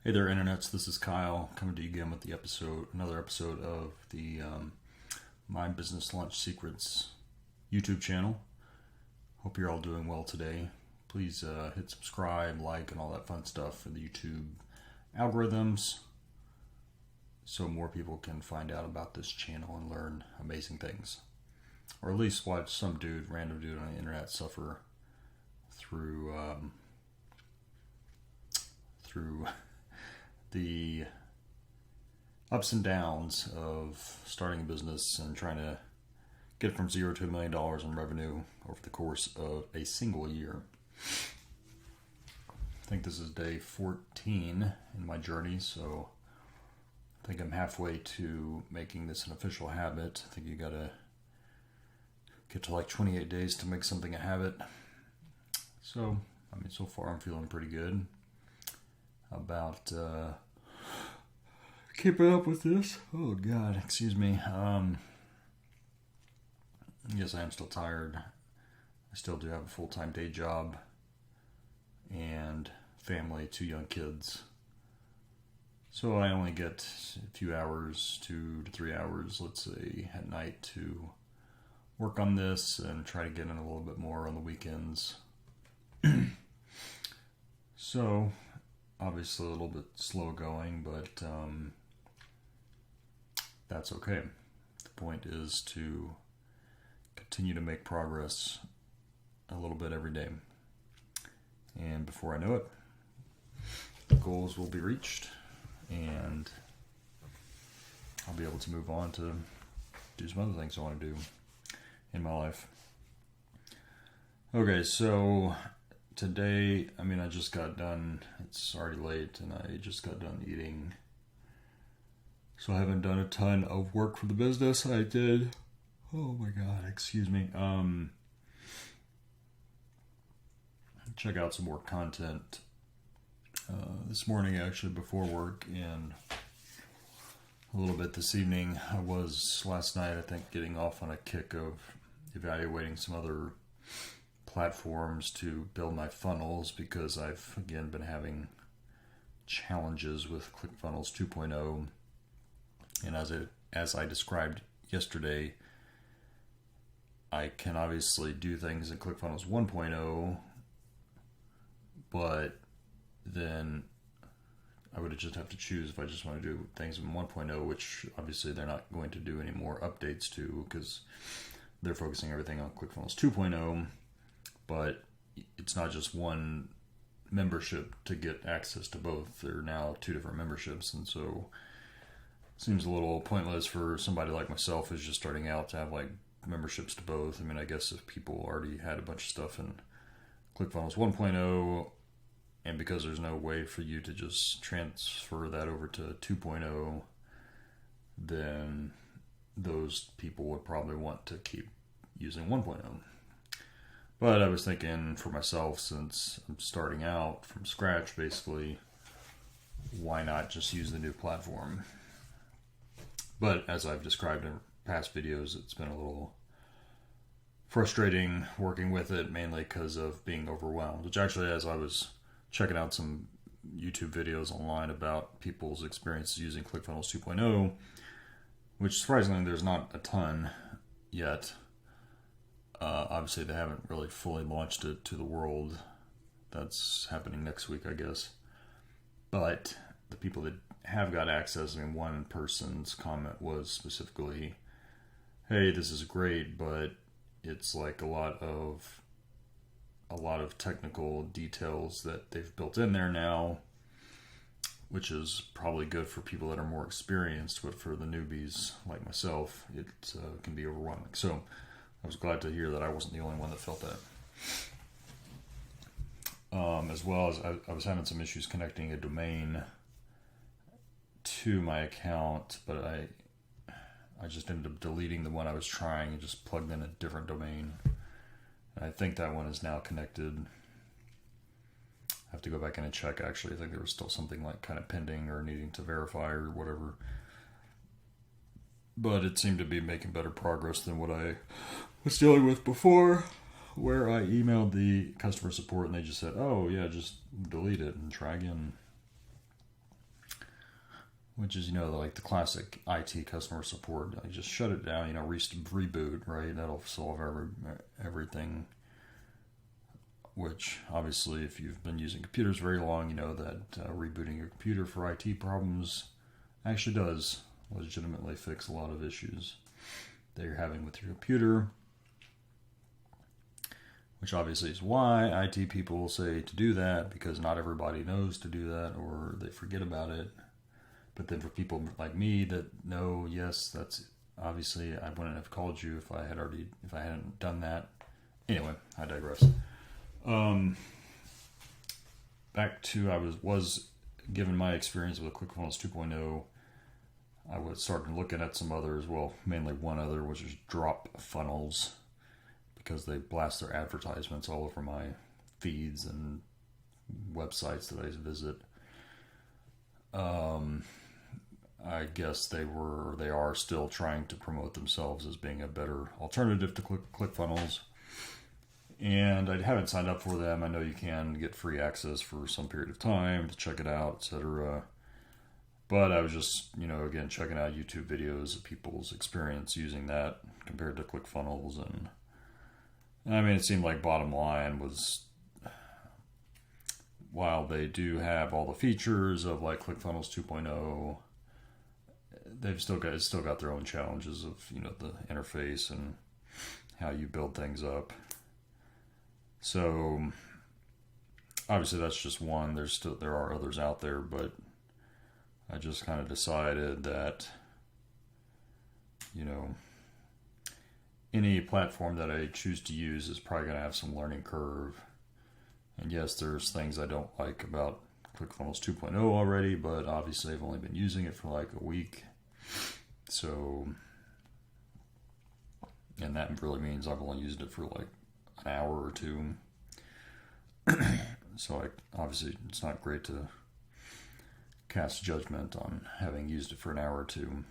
Hey there, internets. This is Kyle coming to you again with another episode of the My Business Launch Secrets YouTube channel. Hope you're all doing well today. Please hit subscribe, like, and all that fun stuff for the YouTube algorithms, so more people can find out about this channel and learn amazing things, or at least watch some random dude on the internet suffer through the ups and downs of starting a business and trying to get from $0 to $1 million in revenue over the course of a single year. I think this is day 14 in my journey, so I think I'm halfway to making this an official habit. I think you gotta get to like 28 days to make something a habit. So far I'm feeling pretty good about keeping up with this. Oh God, excuse me. Yes, I am still tired. I still do have a full-time day job and family, 2 young kids. So I only get a few hours, 2 to 3 hours, let's say, at night to work on this and try to get in a little bit more on the weekends. So obviously a little bit slow going, but that's okay. The point is to continue to make progress a little bit every day. And before I know it, the goals will be reached and I'll be able to move on to do some other things I want to do in my life. Okay, so today, I just got done. It's already late and I just got done eating. So I haven't done a ton of work for the business. I did. Oh my God, excuse me. Check out some more content this morning, actually, before work, and a little bit this evening. I was last night, I think, getting off on a kick of evaluating some other platforms to build my funnels, because I've again been having challenges with Clickfunnels 2.0, and as I described yesterday, I can obviously do things in Clickfunnels 1.0, but then I would just have to choose if I just want to do things in 1.0, which obviously they're not going to do any more updates to, because they're focusing everything on Clickfunnels 2.0. But it's not just one membership to get access to both. There are now 2 different memberships, and so it seems a little pointless for somebody like myself who's just starting out to have like memberships to both. I guess if people already had a bunch of stuff in Clickfunnels 1.0, and because there's no way for you to just transfer that over to 2.0, then those people would probably want to keep using 1.0. But I was thinking for myself, since I'm starting out from scratch basically, why not just use the new platform? But as I've described in past videos, it's been a little frustrating working with it, mainly because of being overwhelmed, which actually, as I was checking out some YouTube videos online about people's experiences using Clickfunnels 2.0, which surprisingly there's not a ton yet. Obviously they haven't really fully launched it to the world. That's happening next week, I guess. But the people that have got access, one person's comment was specifically, hey, this is great, but it's like a lot of technical details that they've built in there now, which is probably good for people that are more experienced, but for the newbies like myself, it can be overwhelming. So I was glad to hear that I wasn't the only one that felt that. As well as I was having some issues connecting a domain to my account, but I just ended up deleting the one I was trying and just plugged in a different domain. And I think that one is now connected. I have to go back in and check, actually. I think there was still something like kind of pending or needing to verify or whatever. But it seemed to be making better progress than what I was dealing with before, where I emailed the customer support and they just said, oh yeah, just delete it and try again. which is, like the classic IT customer support. I just shut it down, reboot, right? That'll solve everything. Which, obviously, if you've been using computers very long, you know that rebooting your computer for IT problems actually does legitimately fix a lot of issues that you're having with your computer. Which obviously is why IT people say to do that, because not everybody knows to do that, or they forget about it. But then for people like me that know, yes, that's obviously, I wouldn't have called you if I hadn't done that. Anyway, I digress. Back to, I was given my experience with ClickFunnels 2.0, I was starting looking at some others, well, mainly one other, which is DropFunnels, because they blast their advertisements all over my feeds and websites that I visit. I guess they are still trying to promote themselves as being a better alternative to ClickFunnels. And I haven't signed up for them. I know you can get free access for some period of time to check it out, etc. But I was just, again, checking out YouTube videos of people's experience using that compared to ClickFunnels. And I mean, it seemed like bottom line was, while they do have all the features of like ClickFunnels 2.0, they've still got their own challenges of, the interface and how you build things up. So obviously that's just one. There are others out there, but I just kind of decided that, any platform that I choose to use is probably going to have some learning curve. And yes, there's things I don't like about ClickFunnels 2.0 already, but obviously I've only been using it for like a week. So, and that really means I've only used it for like an hour or two. So obviously it's not great to cast judgment on having used it for an hour or two.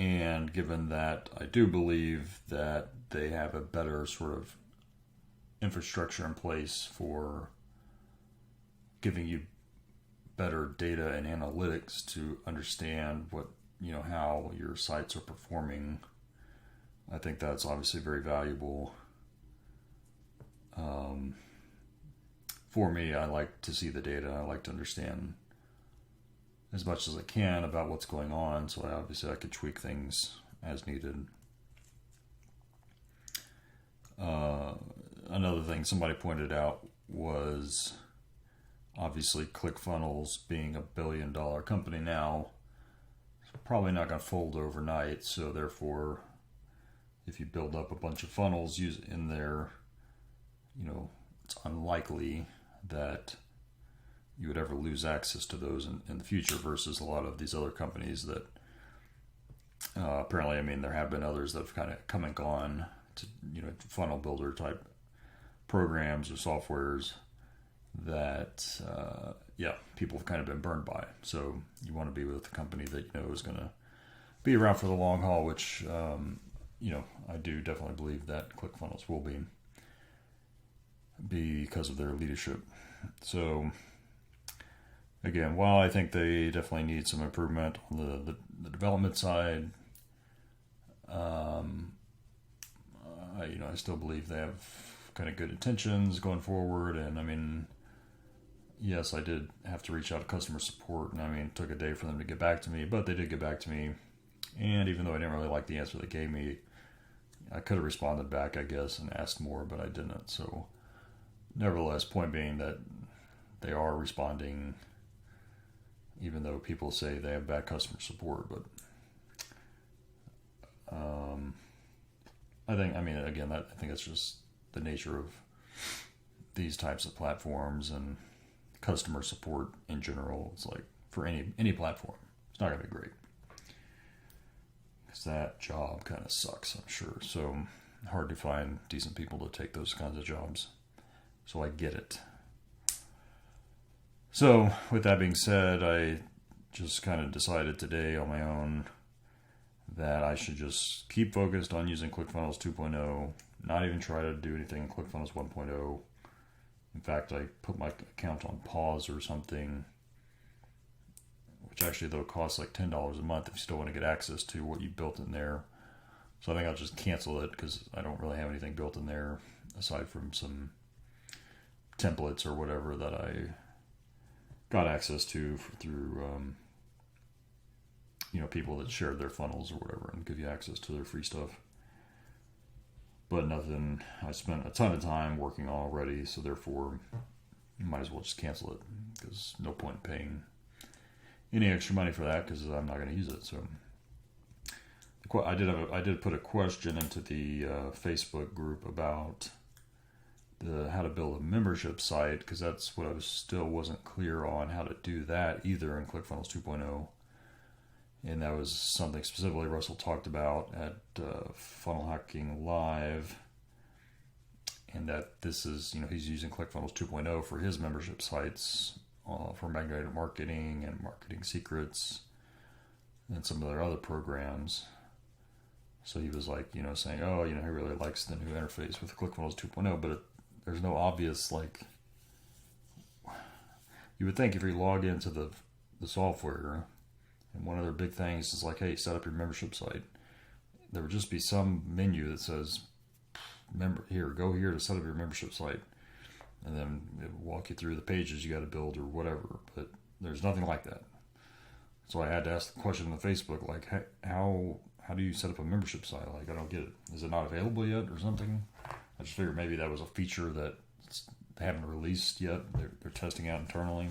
And given that I do believe that they have a better sort of infrastructure in place for giving you better data and analytics to understand what, how your sites are performing, I think that's obviously very valuable. For me, I like to see the data. I like to understand as much as I can about what's going on, so I could tweak things as needed. Another thing somebody pointed out was obviously ClickFunnels being $1 billion company now, it's probably not going to fold overnight. So therefore, if you build up a bunch of funnels in there, it's unlikely that you would ever lose access to those in the future, versus a lot of these other companies that apparently, there have been others that have kind of come and gone to, funnel builder type programs or softwares that, people have kind of been burned by. So you want to be with a company that is going to be around for the long haul, which, I do definitely believe that ClickFunnels will be because of their leadership. So again, while I think they definitely need some improvement on the development side, I still believe they have kind of good intentions going forward. And yes, I did have to reach out to customer support, and it took a day for them to get back to me, but they did get back to me. And even though I didn't really like the answer they gave me, I could have responded back, I guess, and asked more, but I didn't. So nevertheless, point being that they are responding, even though people say they have bad customer support. But I think that's just the nature of these types of platforms and customer support in general. It's like for any platform, it's not going to be great, because that job kind of sucks, I'm sure. So hard to find decent people to take those kinds of jobs. So I get it. So with that being said, I just kind of decided today on my own that I should just keep focused on using ClickFunnels 2.0, not even try to do anything in ClickFunnels 1.0. In fact, I put my account on pause or something which actually though costs like $10 a month if you still want to get access to what you built in there. So I think I'll just cancel it because I don't really have anything built in there aside from some templates or whatever that I got access to through people that shared their funnels or whatever and give you access to their free stuff. But nothing, I spent a ton of time working already, so therefore you might as well just cancel it because no point in paying any extra money for that because I'm not going to use it. So I did put a question into the Facebook group about how to build a membership site, because that's what I still wasn't clear on how to do that either in ClickFunnels 2.0. And that was something specifically Russell talked about at Funnel Hacking Live. And that this is, he's using ClickFunnels 2.0 for his membership sites for magnetic marketing and marketing secrets and some of their other programs. So he was like, saying, he really likes the new interface with ClickFunnels 2.0, but there's no obvious, you would think if you log into the software, and one of their big things is like, hey, set up your membership site, there would just be some menu that says, go here to set up your membership site. And then it will walk you through the pages you got to build or whatever. But there's nothing like that. So I had to ask the question on the Facebook, how do you set up a membership site? I don't get it. Is it not available yet or something? I just figured maybe that was a feature that they haven't released yet. They're testing out internally.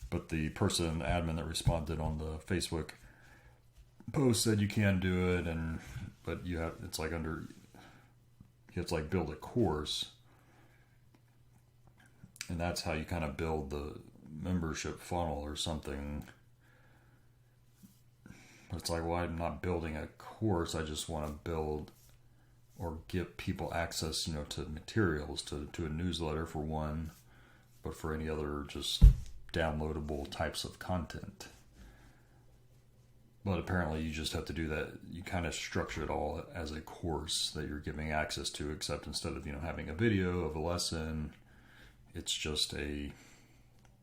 But the admin that responded on the Facebook post said you can do it, but it's like build a course, and that's how you kind of build the membership funnel or something. But it's like, well, I'm not building a course. I just want to build or give people access, to materials, to a newsletter for one, but for any other just downloadable types of content. But apparently you just have to do that. You kind of structure it all as a course that you're giving access to, except instead of, having a video of a lesson, it's just the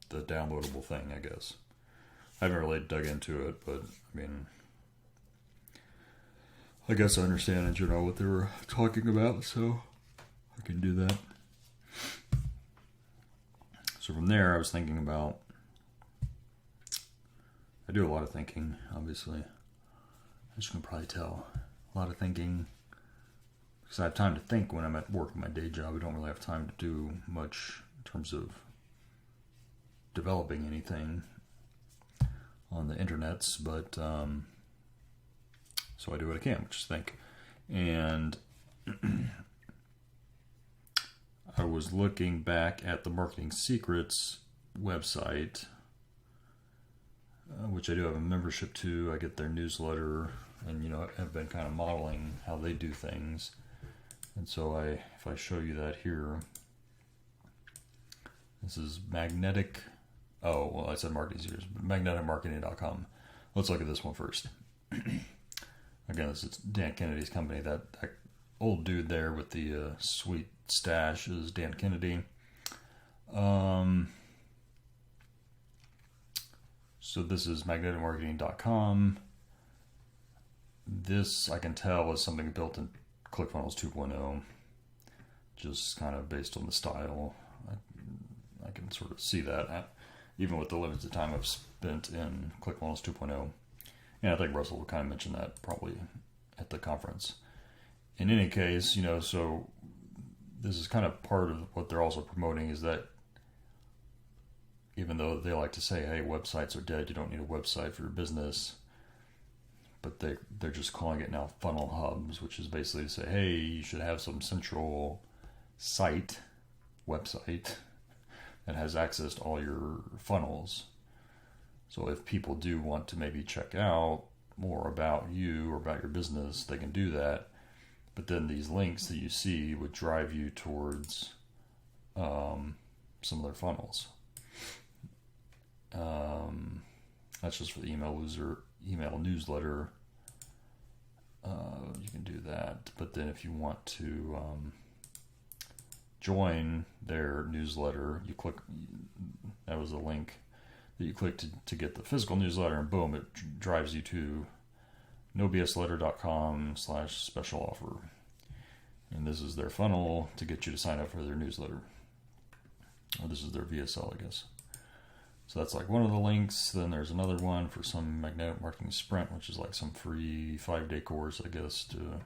downloadable thing, I guess. I haven't really dug into it, but I guess I understand in general what they were talking about, so I can do that. So from there, I was thinking about, I do a lot of thinking, obviously. As you can probably tell, a lot of thinking. Because I have time to think when I'm at work in my day job. I don't really have time to do much in terms of developing anything on the internets, but so I do what I can, which is think. And I was looking back at the Marketing Secrets website, which I do have a membership to. I get their newsletter, and have been kind of modeling how they do things. And so if I show you that here, this is magnetic. Oh, well, I said Marketing Secrets, magneticmarketing.com. Let's look at this one first. Again, this is Dan Kennedy's company. That old dude there with the sweet stash is Dan Kennedy. So this is magneticmarketing.com. This, I can tell, is something built in ClickFunnels 2.0, just kind of based on the style. I can sort of see that, even with the limited time I've spent in ClickFunnels 2.0. And I think Russell will kind of mention that probably at the conference. In any case, so this is kind of part of what they're also promoting, is that even though they like to say, hey, websites are dead, you don't need a website for your business, but they're just calling it now funnel hubs, which is basically to say, hey, you should have some central website that has access to all your funnels. So if people do want to maybe check out more about you or about your business, they can do that. But then these links that you see would drive you towards some of their funnels. That's just for the email newsletter. You can do that. But then if you want to join their newsletter, you click, that was the link that you click to get the physical newsletter, and boom, it drives you to nobsletter.com/special offer. And this is their funnel to get you to sign up for their newsletter. Or this is their VSL, I guess. So that's like one of the links. Then there's another one for some magnetic marketing sprint, which is like some free 5-day course, I guess, to,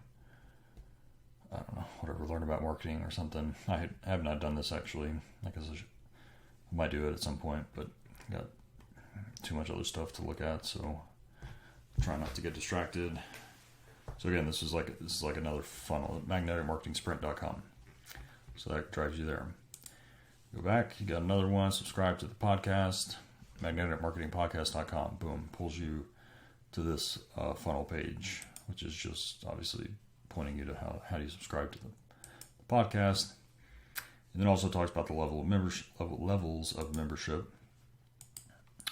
I don't know, whatever, learn about marketing or something. I have not done this actually. I guess I might do it at some point, but I got too much other stuff to look at, so try not to get distracted. So again, this is like another funnel, magneticmarketingsprint.com. So that drives you there. Go back, you got another one, subscribe to the podcast, magneticmarketingpodcast.com. Boom, pulls you to this funnel page, which is just obviously pointing you to how do you subscribe to the podcast. And then also talks about the levels of membership,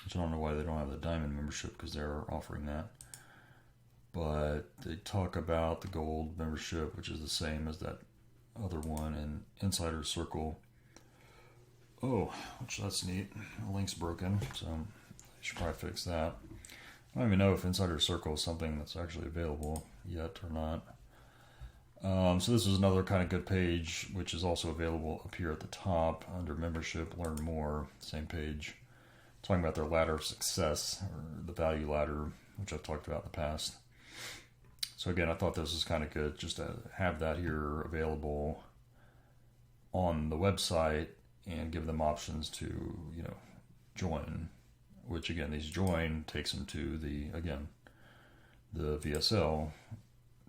which I don't know why they don't have the diamond membership, because they're offering that. But they talk about the gold membership, which is the same as that other one, and Insider Circle. Oh, which that's neat. The link's broken, so I should probably fix that. I don't even know if Insider Circle is something that's actually available yet or not. So this is another kind of good page, which is also available up here at the top under membership, learn more, same page. Talking about their ladder of success, or the value ladder, which I've talked about in the past. So again, I thought this was kind of good just to have that here available on the website and give them options to, join, which again, these join takes them to the VSL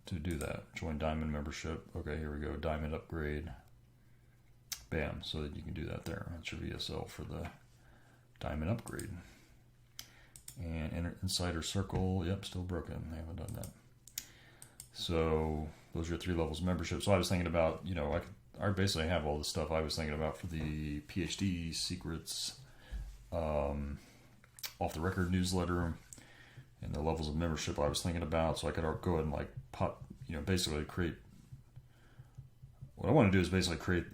to do that. Join Diamond membership. Okay, here we go. Diamond upgrade. Bam. So that you can do that there. That's your VSL for the Diamond upgrade. And Insider Circle. Yep, still broken. They haven't done that. So those are your 3 levels of membership. So I was thinking about, I basically have all the stuff I was thinking about for the PhD secrets, off the record newsletter, and the levels of membership I was thinking about. So I could go ahead and basically create. What I want to do is basically create,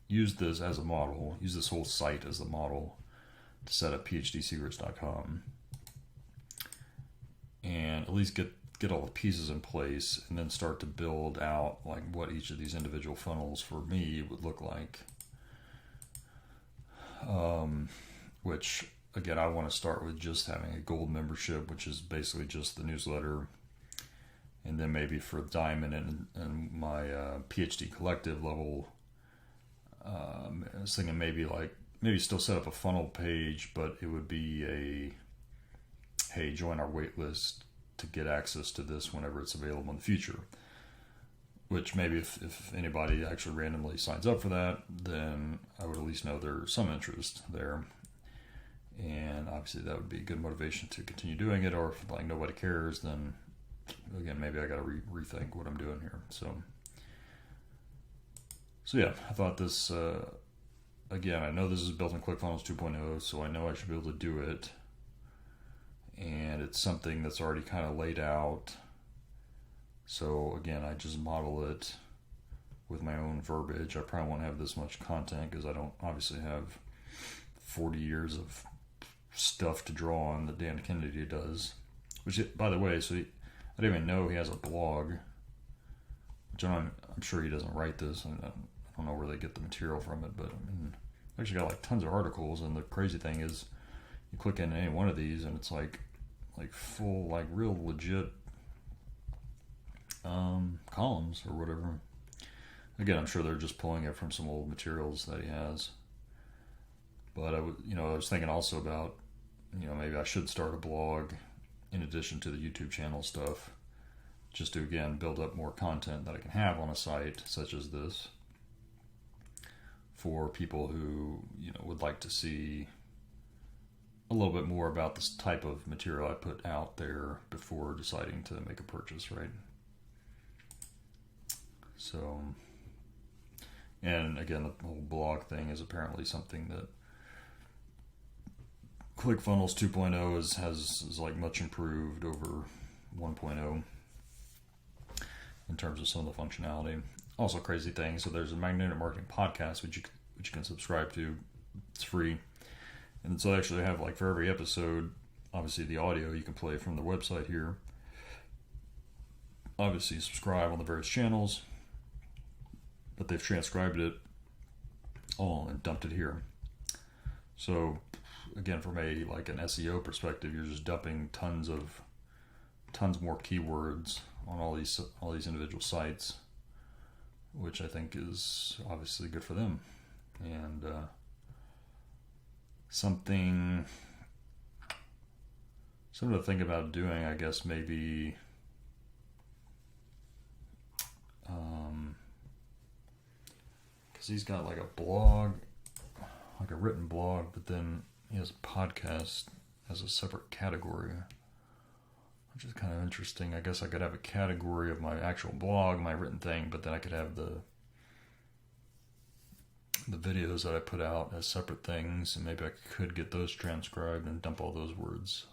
use this as a model, use this whole site as the model to set up phdsecrets.com, and at least get all the pieces in place, and then start to build out like what each of these individual funnels for me would look like. Which again, I want to start with just having a gold membership, which is basically just the newsletter. And then maybe for Diamond and my PhD collective level, I was thinking maybe still set up a funnel page, but it would be hey, join our wait list to get access to this whenever it's available in the future. Which maybe if anybody actually randomly signs up for that, then I would at least know there's some interest there. And obviously that would be good motivation to continue doing it. Or if nobody cares, then again, maybe I got to rethink what I'm doing here. So yeah, I thought this, again, I know this is built in Clickfunnels 2.0, so I know I should be able to do it. And it's something that's already kind of laid out. So again, I just model it with my own verbiage. I probably won't have this much content because I don't obviously have 40 years of stuff to draw on that Dan Kennedy does. Which, by the way, I didn't even know he has a blog. Which I'm sure he doesn't write this. I don't know where they get the material from it, but I mean, I actually got tons of articles. And the crazy thing is, you click into any one of these, and it's like full, real legit columns or whatever. Again, I'm sure they're just pulling it from some old materials that he has. But I was thinking also about, maybe I should start a blog in addition to the YouTube channel stuff, just to again build up more content that I can have on a site such as this for people who would like to see a little bit more about this type of material I put out there before deciding to make a purchase, right? So, and again, the whole blog thing is apparently something that Clickfunnels 2.0 is much improved over 1.0 in terms of some of the functionality. also crazy thing. So there's a Magnetic Marketing podcast, which you can subscribe to. It's free. And so I actually have, like, for every episode, obviously the audio you can play from the website here. Obviously subscribe on the various channels, but they've transcribed it all and dumped it here. So again, from an SEO perspective, you're just dumping tons more keywords on all these individual sites, which I think is obviously good for them. And something to think about doing, I guess, maybe because he's got like a blog, like a written blog, but then he has a podcast as a separate category, which is kind of interesting. I guess I could have a category of my actual blog, my written thing, but then I could have the videos that I put out as separate things, and maybe I could get those transcribed and dump all those words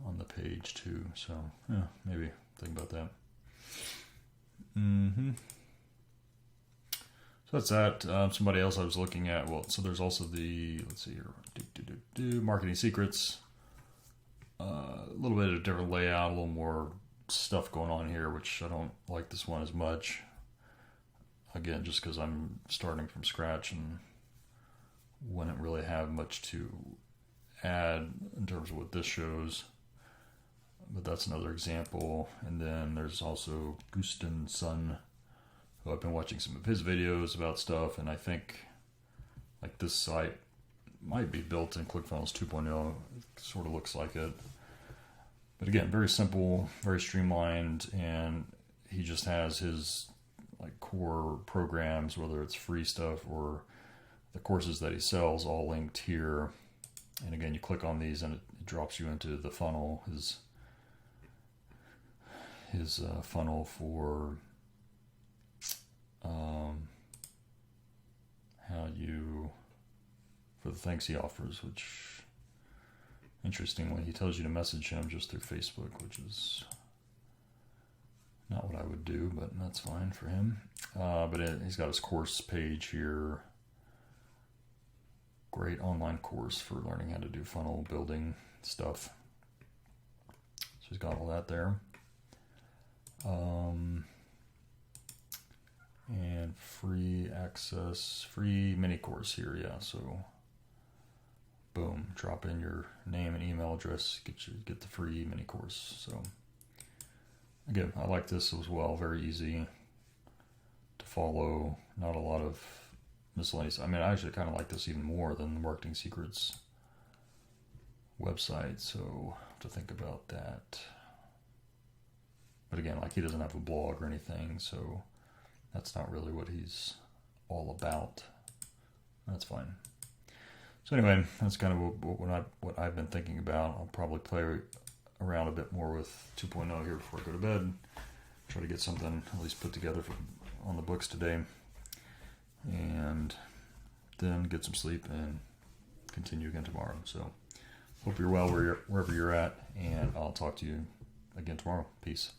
on the page too. So yeah, maybe think about that. So that's that. Somebody else I was looking at. Well, so there's also the, let's see here, marketing secrets. A little bit of a different layout, a little more stuff going on here, which I don't like this one as much. Again, just because I'm starting from scratch and wouldn't really have much to add in terms of what this shows. But that's another example. And then there's also Brunson, who I've been watching some of his videos about stuff, and I think like this site might be built in ClickFunnels 2.0. It sort of looks like it. But again, very simple, very streamlined, and he just has his like core programs, whether it's free stuff or the courses that he sells, all linked here. And again, you click on these and it drops you into the funnel, his funnel for for the things he offers, which interestingly, he tells you to message him just through Facebook, which is not what I would do, but that's fine for him. But he's got his course page here. Great online course for learning how to do funnel building stuff. So he's got all that there. And free access, free mini course here, yeah. So boom, drop in your name and email address, get the free mini course. So again, I like this as well. Very easy to follow. Not a lot of miscellaneous. I mean, I actually kind of like this even more than the Marketing Secrets website. So I have to think about that. But again, like, he doesn't have a blog or anything, so that's not really what he's all about. That's fine. So anyway, that's kind of what I've been thinking about. I'll probably play around a bit more with 2.0 here before I go to bed. Try to get something at least put together on the books today. And then get some sleep and continue again tomorrow. So hope you're well wherever you're at, and I'll talk to you again tomorrow. Peace.